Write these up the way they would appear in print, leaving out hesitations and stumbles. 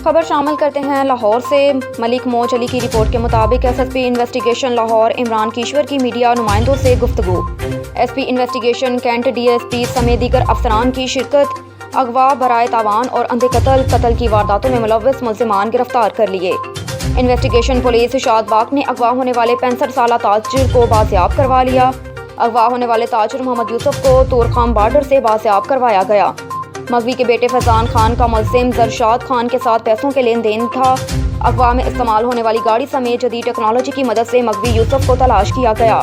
خبر شامل کرتے ہیں لاہور سے۔ ملک موج علی کی رپورٹ کے مطابق S S P investigation Lahore Imran Kishwar کی میڈیا نمائندوں سے گفتگو۔ S P investigation cantt D S P سمیت دیگر افسران کی شرکت۔ اغوا، برائے تاوان اور اندھے قتل کی وارداتوں میں ملوث ملزمان گرفتار کر لیے۔ انویسٹیگیشن پولیس شاد باغ نے اغوا ہونے والے 65 سالہ تاجر کو بازیاب کروا لیا۔ اغوا ہونے والے تاجر محمد یوسف کو تورخم بارڈر سے بازیاب کروایا گیا۔ مغوی کے بیٹے فیضان خان کا ملزم زرشاد خان کے ساتھ پیسوں کے لین دین تھا۔ اغوا میں استعمال ہونے والی گاڑی سمیت جدید ٹیکنالوجی کی مدد سے مغوی یوسف کو تلاش کیا گیا۔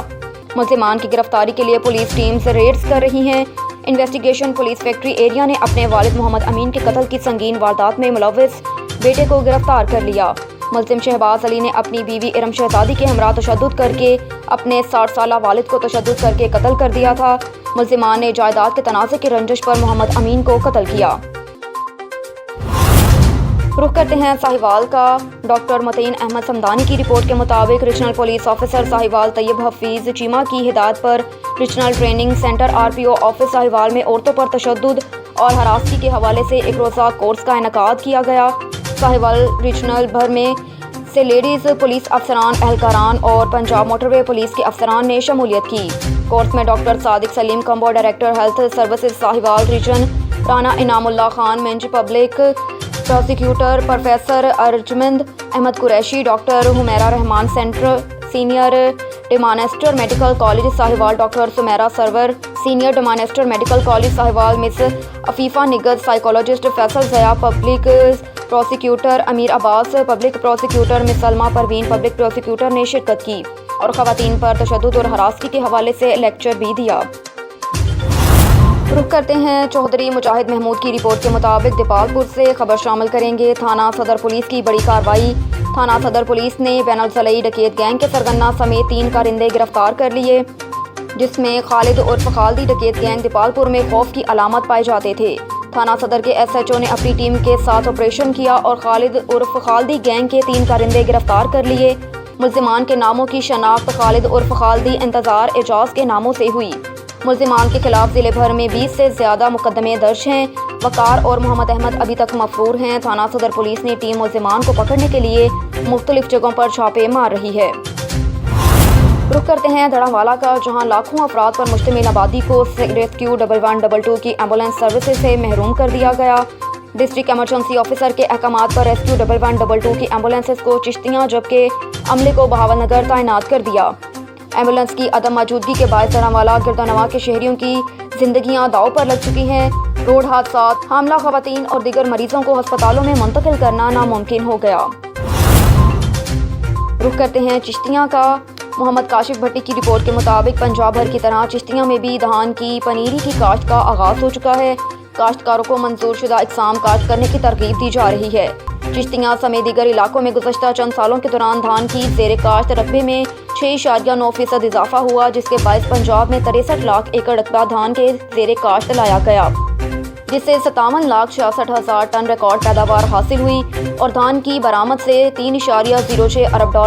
ملزمان کی گرفتاری کے لیے پولیس ٹیمز ریڈز کر رہی ہیں۔ انویسٹیگیشن پولیس فیکٹری ایریا نے اپنے والد محمد امین کے قتل کی سنگین واردات میں ملوث بیٹے کو گرفتار کر لیا۔ ملزم شہباز علی نے اپنی بیوی ارم شہزادی کے ہمراہ تشدد کر کے اپنے 60 سالہ والد کو تشدد کر کے قتل کر دیا تھا۔ ملزمان نے جائیداد کے تنازع کی رنجش پر محمد امین کو قتل کیا۔ رخ کرتے ہیں ساہیوال کا۔ ڈاکٹر متین احمد سمدانی کی رپورٹ کے مطابق regional police officer Sahiwal Tayyab Hafeez Cheema کی ہدایت پر regional training centre RPO office Sahiwal میں عورتوں پر تشدد اور ہراسگی کے حوالے سے ایک روزہ کورس کا انعقاد کیا گیا۔ ساہیوال ریجنل بھر میں سے لیڈیز پولیس افسران، اہلکاران اور پنجاب موٹر وے پولیس کے افسران نے شمولیت کی۔ کورس میں doctor Sadiq Saleem Kamboh director health services Sahiwal region, Rana Inam Ullah Khan Manj public prosecutor, professor Arjumand Ahmed Qureshi, doctor Humaira Rehman centre senior demonstrator medical college Sahiwal, doctor Sameera Sarwar senior demonstrator medical college Sahiwal, miss Afifa Nighat psychologist, Faisal Zia public prosecutor, Amir Abbas public prosecutor, miss Salma Parveen public prosecutor نے شرکت کی اور خواتین پر تشدد اور ہراسگی کے حوالے سے لیکچر بھی دیا۔ رخ کرتے ہیں چوہدری مجاہد محمود کی رپورٹ کے مطابق دیپال پور سے۔ خبر شامل کریں گے تھانہ صدر پولیس کی بڑی کارروائی۔ تھانہ صدر پولیس نے بین الضلعی ڈکیت گینگ کے سرغنہ سمیت 3 کارندے گرفتار کر لیے، جس میں خالد عرف خالدی ڈکیت گینگ دیپال پور میں خوف کی علامت پائے جاتے تھے۔ تھانہ صدر کے SHO نے اپنی ٹیم کے ساتھ آپریشن کیا اور خالد عرف خالدی گینگ کے 3 کارندے گرفتار کر لیے۔ ملزمان کے ناموں کی شناخت خالد عرف خالدی، انتظار اعجاز کے ناموں سے ہوئی۔ ملزمان کے خلاف ضلع بھر میں 20 سے زیادہ مقدمے درج ہیں۔ وقار اور محمد احمد ابھی تک مفرور ہیں۔ تھانہ صدر پولیس نے ٹیم ملزمان کو پکڑنے کے لیے مختلف جگہوں پر چھاپے مار رہی ہے۔ رخ کرتے ہیں دڑھاوالا کا، جہاں لاکھوں افراد پر مشتمل آبادی کو ریسکیو 1122 کی ایمبولینس سروسز سے محروم کر دیا گیا۔ ڈسٹرکٹ ایمرجنسی آفیسر کے احکامات پر ریسکیو 1122 کی ایمبولینسز کو چشتیاں جبکہ عملے کو بہاول نگر تعینات کر دیا۔ ایمبولینس کی عدم موجودگی کے باعث دڑھاوالا گردنواں کے شہریوں کی زندگیاں داؤ پر لگ چکی ہیں۔ روڈ حادثات، حاملہ خواتین اور دیگر مریضوں کو ہسپتالوں میں منتقل کرنا ناممکن ہو گیا۔ رخ کرتے ہیں چشتیاں کا۔ محمد کاشف بھٹی کی رپورٹ کے مطابق پنجاب بھر کی طرح چشتیاں میں بھی دھان کی پنیری کی کاشت کا آغاز ہو چکا ہے۔ کاشتکاروں کو منظور شدہ اقسام کاشت کرنے کی ترغیب دی جا رہی ہے۔ چشتیاں سمیت دیگر علاقوں میں گزشتہ چند سالوں کے دوران دھان کی زیر کاشت رقبے میں 6.9% اضافہ ہوا، جس کے باعث پنجاب میں 63 لاکھ ایکڑ رقبہ دھان کے زیر کاشت لایا گیا، جس سے 57,66,000 ٹن ریکارڈ پیداوار حاصل ہوئی اور دھان کی برآمد سے $3.06 ارب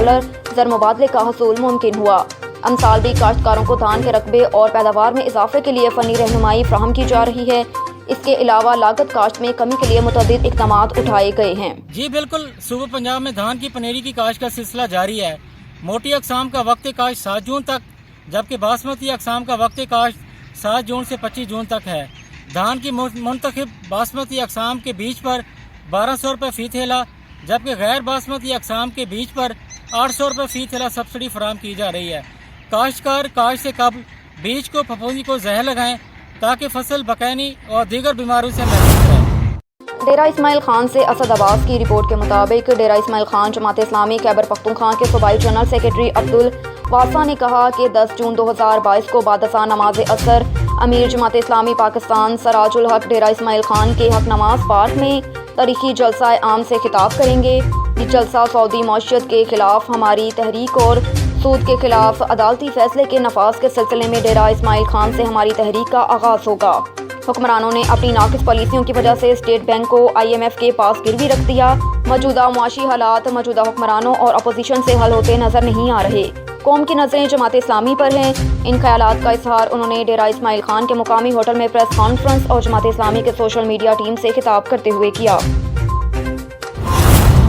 زر مبادلے کا حصول ممکن ہوا۔ امسال بھی کاشتکاروں کو دھان کے رقبے اور پیداوار میں اضافے کے لیے فنی رہنمائی فراہم کی جا رہی ہے۔ اس کے علاوہ لاگت کاشت میں کمی کے لیے متعدد اقدامات اٹھائے گئے ہیں۔ جی بالکل، صوبہ پنجاب میں دھان کی پنیری کی کاشت کا سلسلہ جاری ہے۔ موٹی اقسام کا وقت کاشت 7 جون تک، جبکہ باسمتی اقسام کا وقت کاشت 7 جون سے 25 جون تک ہے۔ دھان کی منتخب باسمتی اقسام کے بیج پر 1200 روپے فی تھیلا، جبکہ غیر باسمتی اقسام کے بیج پر 800 روپے فی تھیلا سبسڈی فراہم کی جا رہی ہے۔ کاشتکار کاشت سے قبل بیج کو پھپھوندی کو زہر لگائیں تاکہ فصل بکینی اور دیگر بیماریوں سے محفوظ رہے۔ ڈیرہ اسماعیل خان سے اسد عباس کی رپورٹ کے مطابق ڈیرہ اسماعیل خان جماعت اسلامی خیبر پختونخوا کے صوبائی جنرل سیکرٹری عبدالواسع نے کہا کہ 10 جون 2022 کو بعد ازاں نماز اثر امیر جماعت اسلامی پاکستان سراج الحق ڈیرہ اسماعیل خان کے حق نماز پارک میں تاریخی جلسہ عام سے خطاب کریں گے۔ یہ جلسہ سعودی معیشت کے خلاف ہماری تحریک اور سود کے خلاف عدالتی فیصلے کے نفاذ کے سلسلے میں ڈیرہ اسماعیل خان سے ہماری تحریک کا آغاز ہوگا۔ حکمرانوں نے اپنی ناقص پالیسیوں کی وجہ سے اسٹیٹ بینک کو IMF کے پاس گروی رکھ دیا۔ موجودہ معاشی حالات موجودہ حکمرانوں اور اپوزیشن سے حل ہوتے نظر نہیں آ رہے۔ قوم کی نظریں جماعت اسلامی پر ہیں۔ ان خیالات کا اظہار انہوں نے ڈیرہ اسماعیل خان کے مقامی ہوٹل میں پریس کانفرنس اور جماعت اسلامی کے سوشل میڈیا ٹیم سے خطاب کرتے ہوئے کیا۔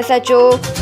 SHO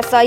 SI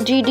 GD